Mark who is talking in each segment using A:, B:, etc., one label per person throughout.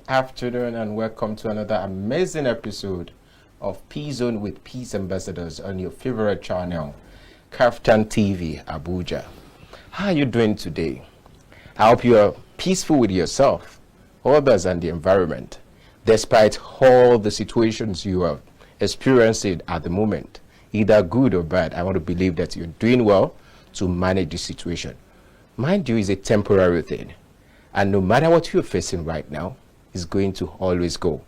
A: afternoon and welcome to another amazing episode of Peace Zone with Peace Ambassadors on your favorite channel, Kaftan TV, Abuja. How are you doing today? I hope you are peaceful with yourself, others, and the environment, despite all the situations you are experiencing at the moment, either good or bad. I want to believe that you're doing well to manage the situation. Mind you, it's a temporary thing. And no matter what you're facing right now, it's going to always go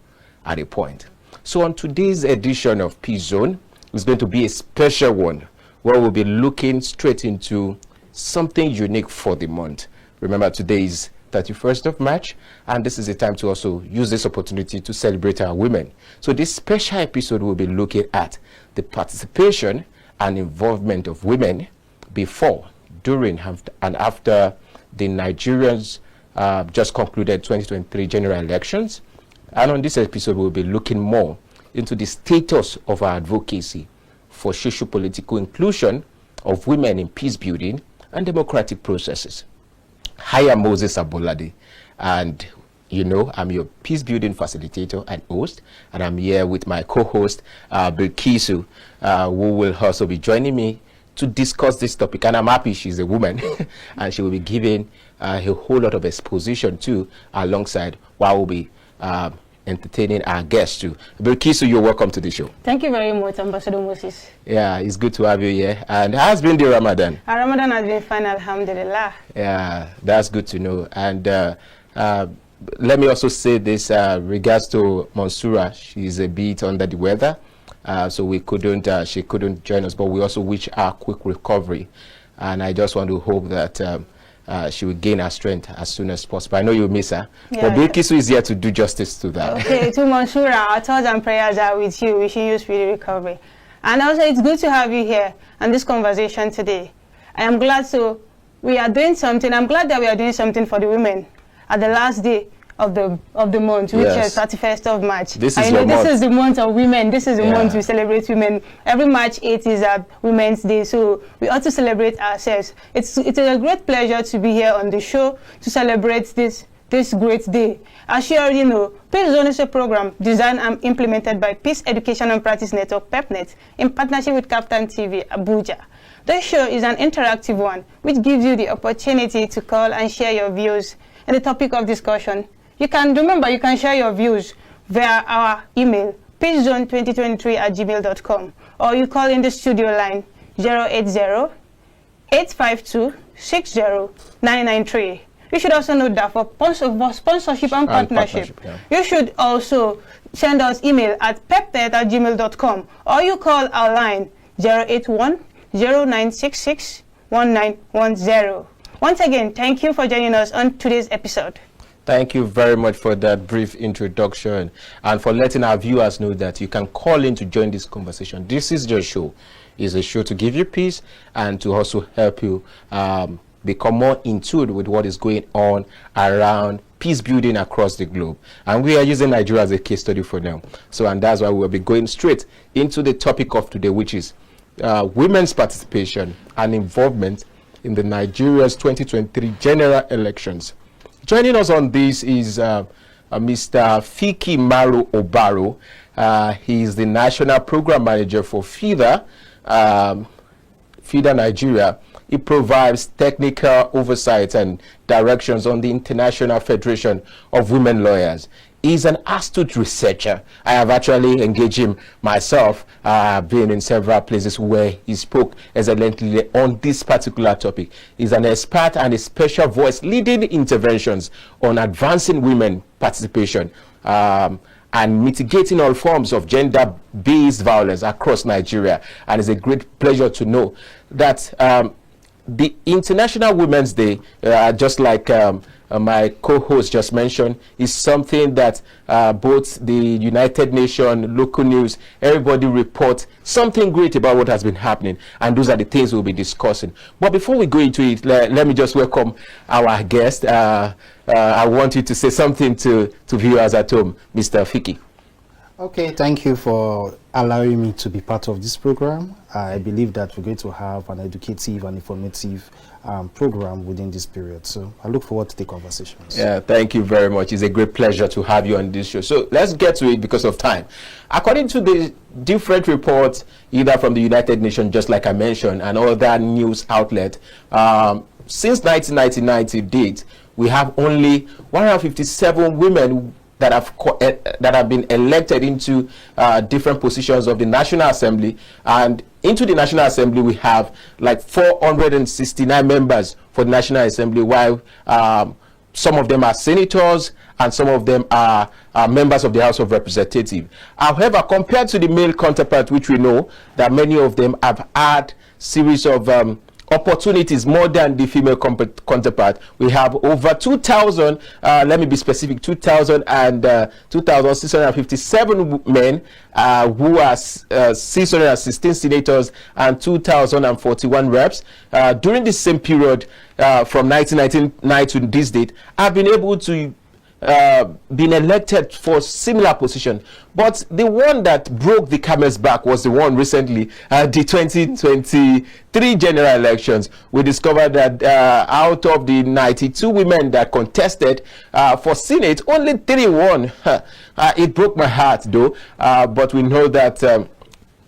A: at a point. So on today's edition of Peace Zone, it's going to be a special one where we'll be looking straight into something unique for the month. Remember, today is 31st of March, and this is a time to also use this opportunity to celebrate our women. So this special episode will be looking at the participation and involvement of women before, during, and after the Nigerians just concluded 2023 general elections. And on this episode, we'll be looking more into the status of our advocacy for socio-political inclusion of women in peace building and democratic processes. I am Moses Abolade, and you know, I'm your peace building facilitator and host, and I'm here with my co-host, Bilkisu, who will also be joining me to discuss this topic. And I'm happy she's a woman and she will be giving a whole lot of exposition too, alongside while we'll be entertaining our guests too. Bilkisu, you're welcome to the show.
B: Thank you very much, Ambassador Moses.
A: Yeah, it's good to have you here. And how has been the Ramadan?
B: Our Ramadan has been fine, alhamdulillah.
A: Yeah, that's good to know. And let me also say this regards to Mansoura. She's a bit under the weather. So we couldn't, she couldn't join us, but we also wish her quick recovery. And I just want to hope that she will gain her strength as soon as possible. I know you'll miss her, but Bilkisu is here to do justice to that. Okay,
B: to Mansoura, our thoughts and prayers are with you, wishing you speedy recovery. And also, it's good to have you here on this conversation today. I am glad we are doing something. I'm glad that we are doing something for the women at the last day of the month, which is 31st of March.
A: This is
B: the month of women. This is the month we celebrate women. Every March 8 is a Women's Day, so we ought to celebrate ourselves. It's a great pleasure to be here on the show to celebrate this great day. As you already know, Peace Zone is a program designed and implemented by Peace Education and Practice Network (PEPNET) in partnership with Kaftan TV, Abuja. This show is an interactive one, which gives you the opportunity to call and share your views on the topic of discussion. You can share your views via our email, peacezone2023@gmail.com, or you call in the studio line 080-852-60993. You should also note that for sponsorship and partnership, you should also send us email at pepnet@gmail.com, or you call our line 081-0966-1910. Once again, thank you for joining us on today's episode.
A: Thank you very much for that brief introduction and for letting our viewers know that you can call in to join this conversation. This is your show. It's a show to give you peace and to also help you become more in tune with what is going on around peace building across the globe. And we are using Nigeria as a case study for now. And that's why we'll be going straight into the topic of today, which is women's participation and involvement in the Nigeria's 2023 general elections. Joining us on this is Mr. Fikih Maroh Obaro. He is the National Program Manager for FIDA Nigeria. He provides technical oversight and directions on the International Federation of Women Lawyers. He's an astute researcher. I have actually engaged him myself. I've been in several places where he spoke excellently on this particular topic. He's an expert and a special voice leading interventions on advancing women participation and mitigating all forms of gender-based violence across Nigeria. And it's a great pleasure to know that the International Women's Day, just like my co-host just mentioned, is something that both the United Nations, local news, everybody report something great about what has been happening, and those are the things we'll be discussing. But before we go into it, let me just welcome our guest. I want you to say something to viewers at home, Mr. Fikih.
C: Okay, thank you for allowing me to be part of this program. I believe that we're going to have an educative and informative program within this period. So I look forward to the conversations.
A: Yeah, thank you very much. It's a great pleasure to have you on this show. So let's get to it because of time. According to the different reports, either from the United Nations, just like I mentioned, and other news outlets, since 1999 to date, we have only 157 women that have been elected into different positions of the National Assembly, and into the National Assembly we have like 469 members for the National Assembly, while some of them are senators and some of them are members of the House of Representatives. However, compared to the male counterpart, which we know that many of them have had series of opportunities more than the female counterpart, we have over 2,000, let me be specific, 2,657 men who are 616 senators and 2,041 reps. During the same period, from 1999 to this date, have been able to been elected for similar position. But the one that broke the camel's back was the one recently, the 2023 general elections. We discovered that out of the 92 women that contested for Senate, only 3 won. It broke my heart though, but we know that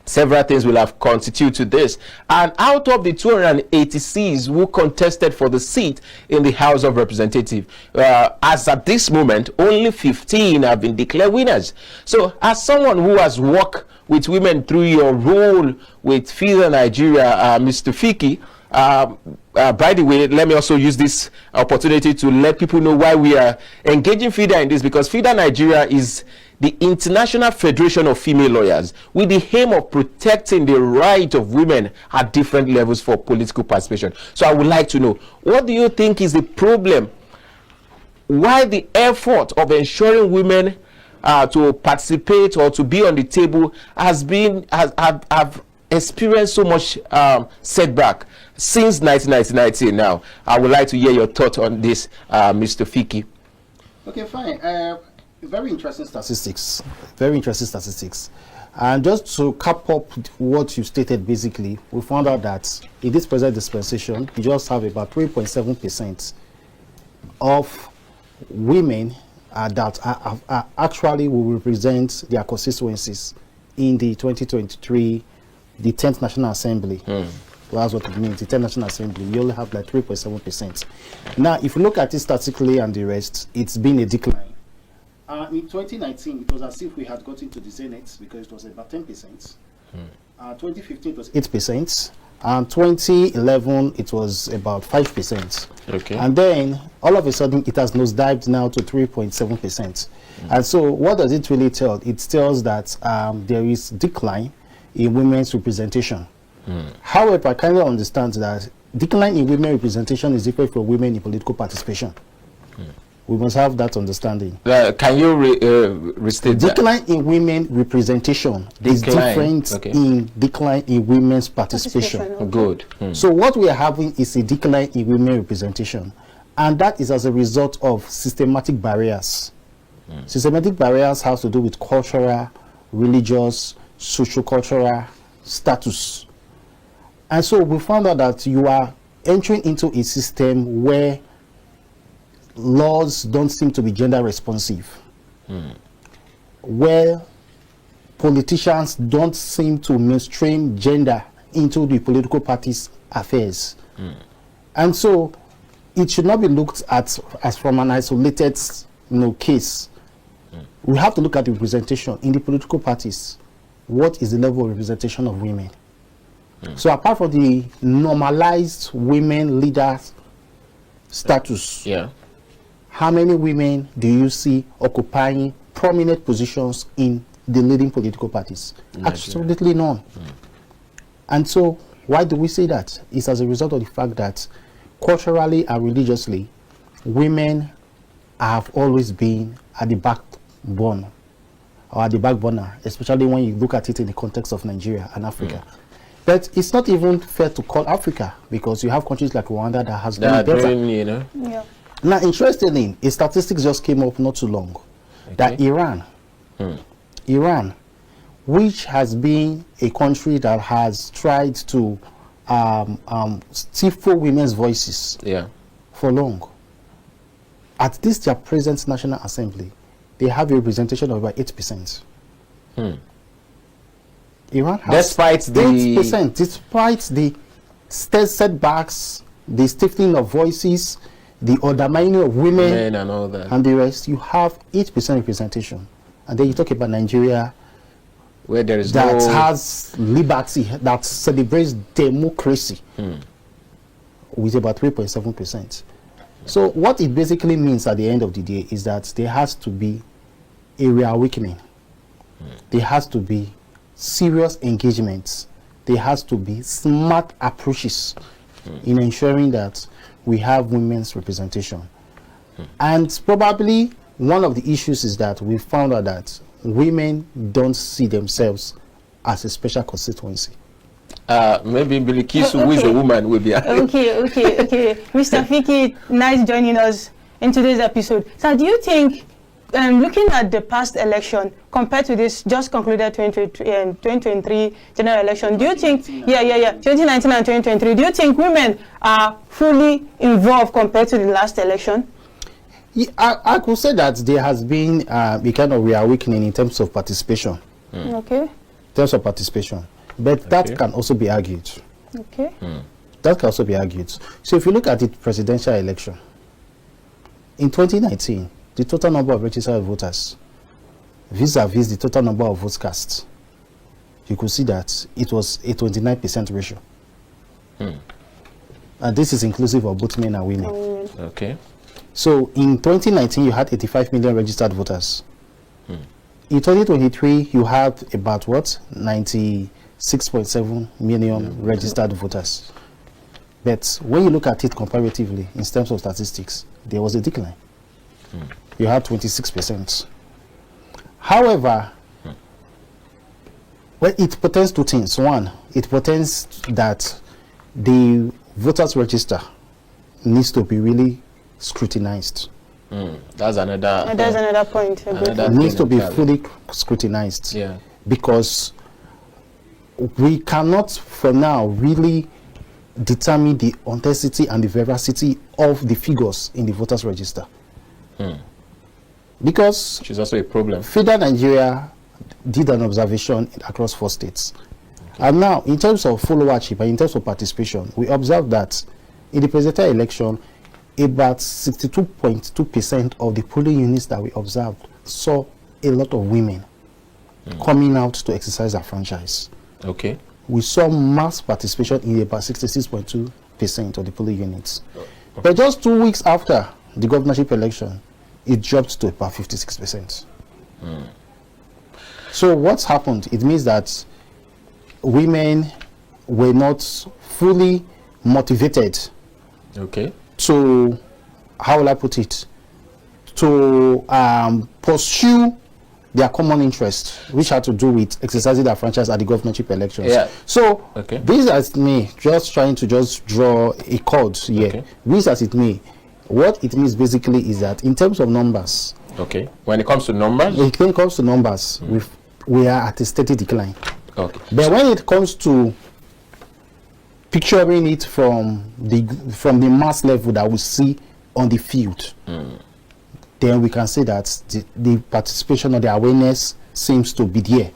A: several things will have constituted to this. And out of the 286 who contested for the seat in the House of Representatives, as at this moment, only 15 have been declared winners. So as someone who has worked with women through your role with FIDA Nigeria, Mr. Fikih, by the way, let me also use this opportunity to let people know why we are engaging FIDA in this, because FIDA Nigeria is the International Federation of Female Lawyers, with the aim of protecting the right of women at different levels for political participation. So I would like to know, what do you think is the problem? Why the effort of ensuring women to participate or to be on the table has experienced so much setback since 1990 now? I would like to hear your thought on this, Mr. Fikih.
C: Okay, fine. Very interesting statistics. Very interesting statistics. And just to cap up what you stated, basically, we found out that in this present dispensation, you just have about 3.7% of women that are actually will represent their constituencies in the 2023, the 10th National Assembly. Well, that's what it means, the 10th National Assembly. You only have like 3.7%. Now, if you look at it statistically and the rest, it's been a decline. In 2019, it was as if we had gotten to the zenith because it was about 10%. 2015, it was 8%. And 2011, it was about 5%.
A: Okay.
C: And then, all of a sudden, it has nosedived now to 3.7%. And so, what does it really tell? It tells that there is decline in women's representation. However, I kind of understand that decline in women representation is different from women in political participation. We must have that understanding.
A: Can you restate that?
C: Decline in women representation is different in decline in women's participation.
B: Okay.
A: Good.
C: So what we are having is a decline in women representation, and that is as a result of systematic barriers. Systematic barriers has to do with cultural, religious, socio-cultural status. And so we found out that you are entering into a system where laws don't seem to be gender responsive, where politicians don't seem to mainstream gender into the political parties' affairs. And so it should not be looked at as from an isolated case. We have to look at the representation in the political parties. What is the level of representation of women? So apart from the normalized women leaders status, how many women do you see occupying prominent positions in the leading political parties? Absolutely none. And so, why do we say that? It's as a result of the fact that culturally and religiously, women have always been at the backbone, or at the back burner, especially when you look at it in the context of Nigeria and Africa. But it's not even fair to call Africa, because you have countries like Rwanda that has done better. Now, interestingly, a statistics just came up not too long, that Iran Iran, which has been a country that has tried to stifle women's voices for long. At this their present National Assembly, they have a representation of about 8%. Iran has
A: despite the
C: 8%, despite the setbacks, the stifling of voices, the undermining of women
A: and all that,
C: and the rest. You have 8% representation, and then you talk about Nigeria,
A: where there is
C: that
A: no
C: has liberty, that celebrates democracy, with about 3.7%. So what it basically means at the end of the day is that there has to be a reawakening. There has to be serious engagements. There has to be smart approaches in ensuring that we have women's representation. And probably one of the issues is that we found out that women don't see themselves as a special constituency.
A: Maybe Bilikisu, who is a woman, will be.
B: Okay. Mr. Fikih, nice joining us in today's episode. So do you think, looking at the past election compared to this just concluded 2023 general election, do you think, 2019 and 2023, do you think women are fully involved compared to the last election?
C: Yeah, I could say that there has been a kind of reawakening in terms of participation.
B: Okay.
C: In terms of participation. But that can also be argued.
B: Okay.
C: That can also be argued. So if you look at the presidential election, in 2019, the total number of registered voters vis-a-vis the total number of votes cast, you could see that it was a 29% ratio. And this is inclusive of both men and women.
A: Okay.
C: So in 2019, you had 85 million registered voters. In 2023, you had about 96.7 million registered voters. But when you look at it comparatively in terms of statistics, there was a decline. You had 26%. However, well, it pertains to things. One, it pertains that the voters register needs to be really scrutinized.
A: That's another.
B: That's another point.
C: It needs to be fully scrutinized. Because we cannot, for now, really determine the authenticity and the veracity of the figures in the voters register. Because
A: which is also a problem.
C: FIDA Nigeria did an observation across 4 states. And now, in terms of followership and in terms of participation, we observed that in the presidential election, about 62.2% of the polling units that we observed saw a lot of women coming out to exercise their franchise.
A: Okay.
C: We saw mass participation in about 66.2% of the polling units. But just 2 weeks after the governorship election, it dropped to about 56%. So what's happened? It means that women were not fully motivated to, how will I put it, to pursue their common interest, which had to do with exercising their franchise at the governorship elections. So this as me, just trying to just draw a chord here. This as it may, what it means basically is that in terms of numbers,
A: when it comes to numbers,
C: we are at a steady decline.
A: But
C: when it comes to picturing it from the mass level that we see on the field, then we can say that the participation or the awareness seems to be there,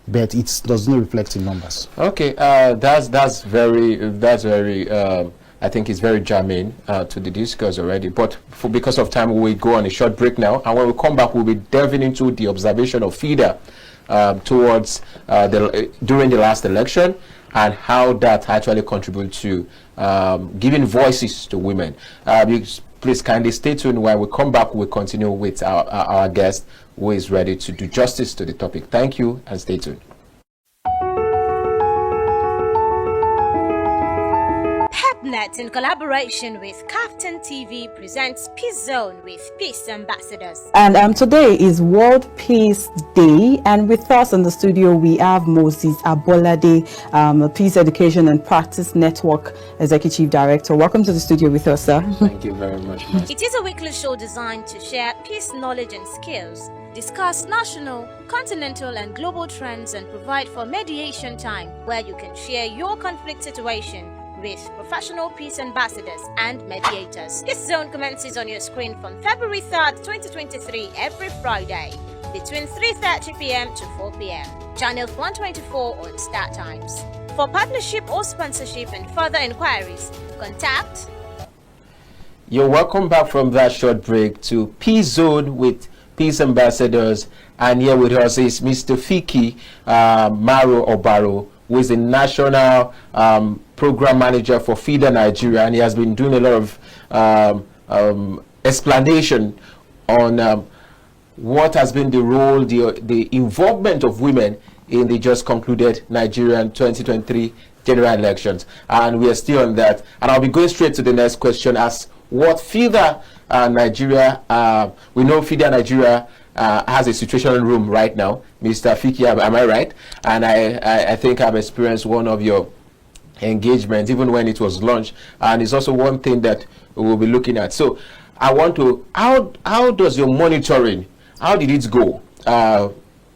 C: but it does not reflect in numbers.
A: That's very I think it's very germane to the discourse already, but because of time, we'll go on a short break now, and when we come back, we'll be delving into the observation of FIDA towards during the last election, and how that actually contributes to giving voices to women. Please kindly stay tuned. When we come back, we'll continue with our guest, who is ready to do justice to the topic. Thank you, and stay tuned.
D: PepNet, in collaboration with Captain TV, presents Peace Zone with Peace Ambassadors.
E: And today is World Peace Day, and with us in the studio we have Moses Abolade, Peace Education and Practice Network Executive Director. Welcome to the studio with us, sir.
A: Thank you very much.
D: It is a weekly show designed to share peace knowledge and skills discuss national, continental, and global trends, and provide for mediation time where you can share your conflict situation with professional peace ambassadors and mediators. This zone commences on your screen from February 3rd, 2023, every Friday between 3:30 p.m. to 4 p.m. Channel 124 on Star Times. For partnership or sponsorship and further inquiries, contact.
A: You're welcome back from that short break to Peace Zone with Peace Ambassadors, and here with us is Mr. Fikih Maroh Obaro, who is the National Program Manager for FIDA Nigeria, and he has been doing a lot of explanation on what has been the role, the involvement of women in the just concluded Nigerian 2023 general elections. And we are still on that. And I'll be going straight to the next question as what FIDA Nigeria, we know FIDA Nigeria has a situation room right now. Mr. Fikih, am I right? And I think I've experienced one of your engagements, even when it was launched. And it's also one thing that we will be looking at. So I want to, how does your monitoring, how did it go?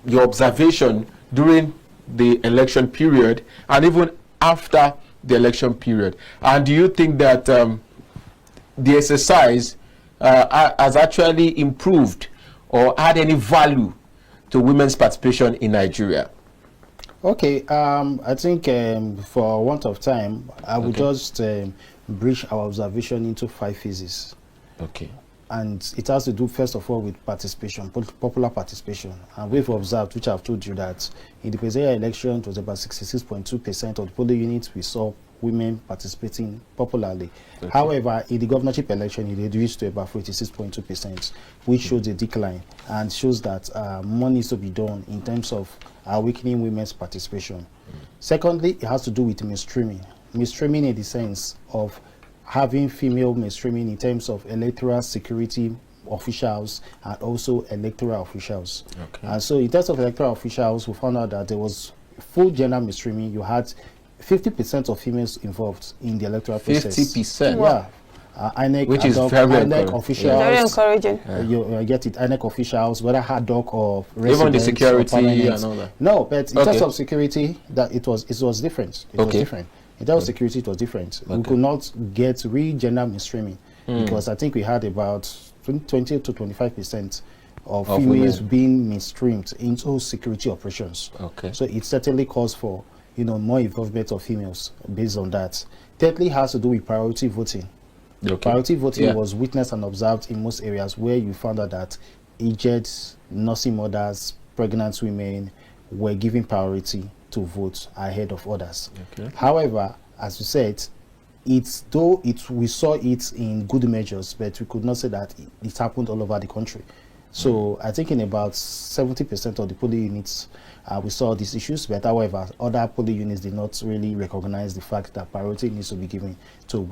A: Your observation during the election period and even after the election period. And do you think that the exercise has actually improved or had any value to women's participation in Nigeria?
C: Okay, I think for want of time, I will just bridge our observation into 5 phases.
A: Okay.
C: And it has to do, first of all, with participation, popular participation. And we've observed, which I've told you, that in the presidential election, it was about 66.2% of the polling units we saw women participating popularly. Okay. However, in the governorship election, it reduced to about 46.2%, which shows a decline and shows that more needs to be done in terms of awakening women's participation. Secondly, it has to do with mainstreaming. Mainstreaming in the sense of having female mainstreaming in terms of electoral security officials and also electoral officials. Okay. And so in terms of electoral officials, we found out that there was full gender mainstreaming. You had 50% of females involved in the electoral process.
A: 50%?
C: Yeah. INEC,
A: which is very
C: officials.
B: Very encouraging.
C: You get it, INEC officials, whether hard doc or
A: even the security and all that.
C: No, but in terms of security, that it was different. It was different. In terms of security, it was different. We could not get real gender mainstreaming because I think we had about 20 to 25% of females being mainstreamed into security operations. Okay. So it certainly calls for more involvement of females based on that. Thirdly, has to do with priority voting. Okay. Priority voting was witnessed and observed in most areas where you found out that aged nursing mothers, pregnant women were given priority to vote ahead of others. Okay. However, as you said, we saw it in good measures, but we could not say that it happened all over the country. So I think in about 70% of the polling units, we saw these issues, but however, other polling units did not really recognize the fact that priority needs to be given to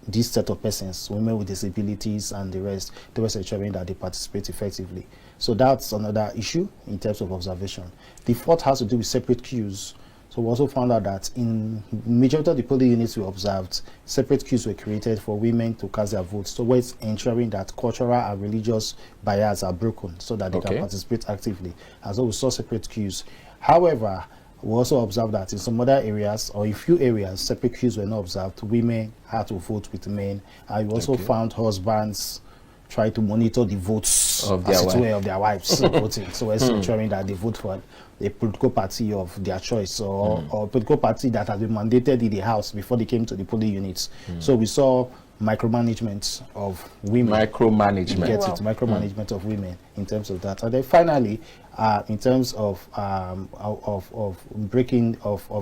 C: this set of persons, women with disabilities and the rest, ensuring that they participate effectively. So that's another issue in terms of observation. The fourth has to do with separate queues. So we also found out that in majority of the polling units we observed, separate queues were created for women to cast their votes. So it's ensuring that cultural and religious barriers are broken so that they can participate actively. And so we saw separate queues. However, we also observed that in some other areas, or in few areas, separate queues were not observed. Women had to vote with men. And we also found husbands try to monitor the votes of their wives voting. So it's ensuring that they vote for a political party of their choice or a political party that has been mandated in the house before they came to the polling units. So we saw micromanagement of women. Micromanagement of women in terms of that. And then finally, in terms of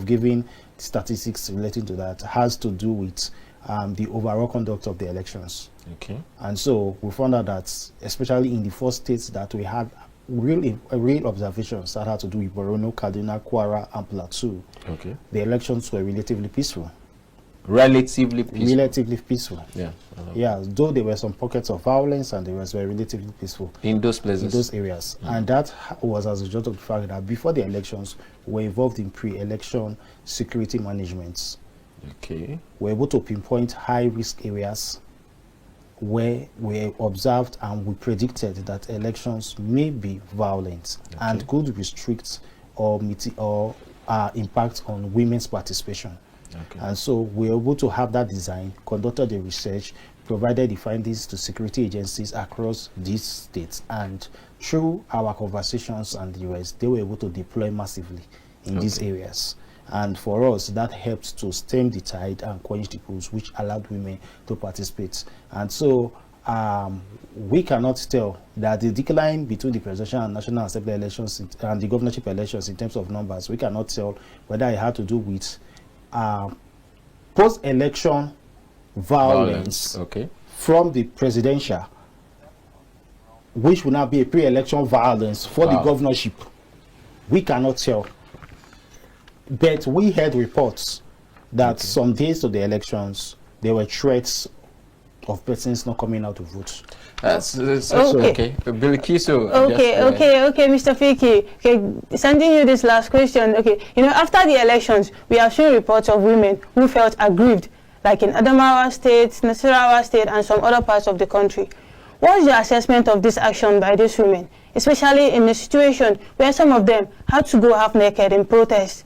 C: giving statistics relating to that, has to do with the overall conduct of the elections. Okay. And so we found out that, especially in the 4 states that we had real observations that had to do with Borno, Kaduna, Kwara, and Plateau, the elections were relatively peaceful.
A: Relatively peaceful.
C: Yeah. Though there were some pockets of violence and they were relatively peaceful
A: in those places,
C: in those areas. And that was as a result of the fact that before the elections, we were involved in pre-election security management. Okay. We're able to pinpoint high-risk areas where we observed and we predicted that elections may be violent and could restrict or impact on women's participation. And so we were able to have that design, conducted the research, provided the findings to security agencies across these states, and through our conversations and the US, they were able to deploy massively in these areas. And for us, that helped to stem the tide and quench the pools, which allowed women to participate. And so we cannot tell that the decline between the presidential and national assembly elections and the governorship elections in terms of numbers, we cannot tell whether it had to do with post-election violence from the presidential, which will now be a pre-election violence for the governorship. We cannot tell. But we heard reports that some days to the elections, there were threats of persons not coming out to vote.
B: Okay.
A: Bilkisu.
B: Okay, Mr. Fikih. Okay, sending you this last question. Okay, you know, after the elections, we have seen reports of women who felt aggrieved, like in Adamawa State, Nasarawa State, and some other parts of the country. What's your assessment of this action by these women, especially in a situation where some of them had to go half naked in protest?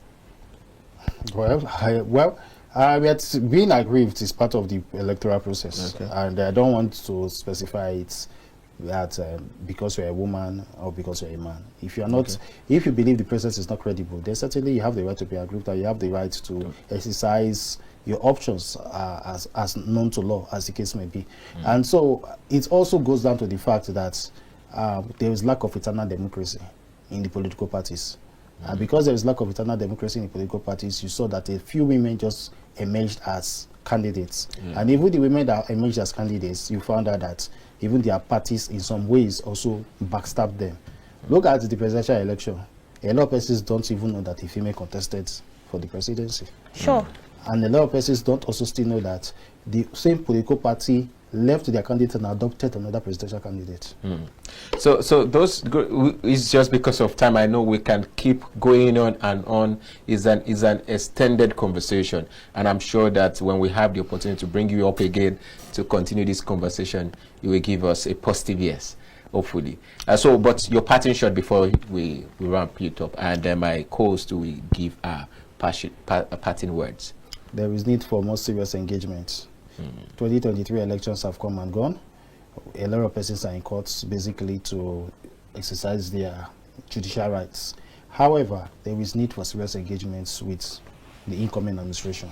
C: Being aggrieved is part of the electoral process, and I don't want to specify it that because you're a woman or because you're a man. If you're not, if you believe the process is not credible, then certainly you have the right to be aggrieved, and you have the right to exercise your options as known to law, as the case may be. And so it also goes down to the fact that there is lack of eternal democracy in the political parties. And because there is lack of eternal democracy in the political parties, you saw that a few women just emerged as candidates. And even the women that emerged as candidates, you found out that even their parties in some ways also backstabbed them. Look at the presidential election. A lot of persons don't even know that a female contested for the presidency.
B: Sure.
C: And a lot of persons don't also still know that the same political party left their candidate and adopted another presidential candidate.
A: So those is just because of time. I know we can keep going on and on. Is an extended conversation, and I'm sure that when we have the opportunity to bring you up again to continue this conversation, you will give us a positive yes, hopefully. But your parting shot before we wrap it up, and then my co-host will give parting words.
C: There is need for more serious engagement. 2023 elections have come and gone. A lot of persons are in courts basically to exercise their judicial rights. However, there is need for serious engagements with the incoming administration.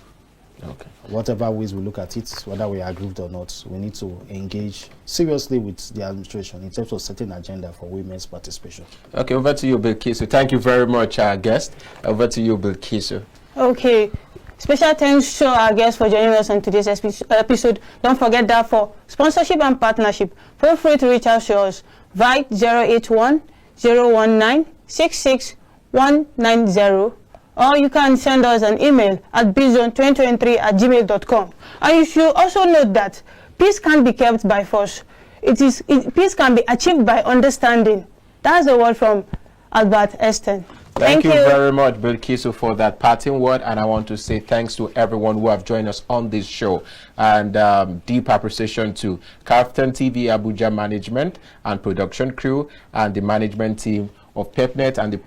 C: Whatever ways we look at it, whether we are aggrieved or not, we need to engage seriously with the administration in terms of setting an agenda for women's participation. Okay,
A: over to you, Bilkisu. Thank you very much, our guest. Over to you, Bilkisu.
B: Okay. Special thanks to our guests for joining us on today's episode. Don't forget that for sponsorship and partnership, feel free to reach out to us via 081-019-66190, or you can send us an email at bizone2023@gmail.com. And you should also note that peace can't be kept by force. Peace can be achieved by understanding. That's the word from Albert Einstein.
A: Thank you very much, Bilkisu, for that parting word. And I want to say thanks to everyone who have joined us on this show. And deep appreciation to Kaftan TV Abuja management and production crew, and the management team of PepNet and the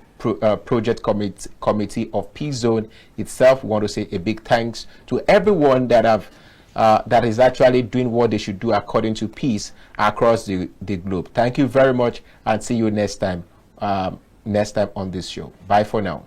A: project committee of Peace Zone itself. We want to say a big thanks to everyone that is actually doing what they should do according to peace across the globe. Thank you very much, and see you next time. On this show. Bye for now.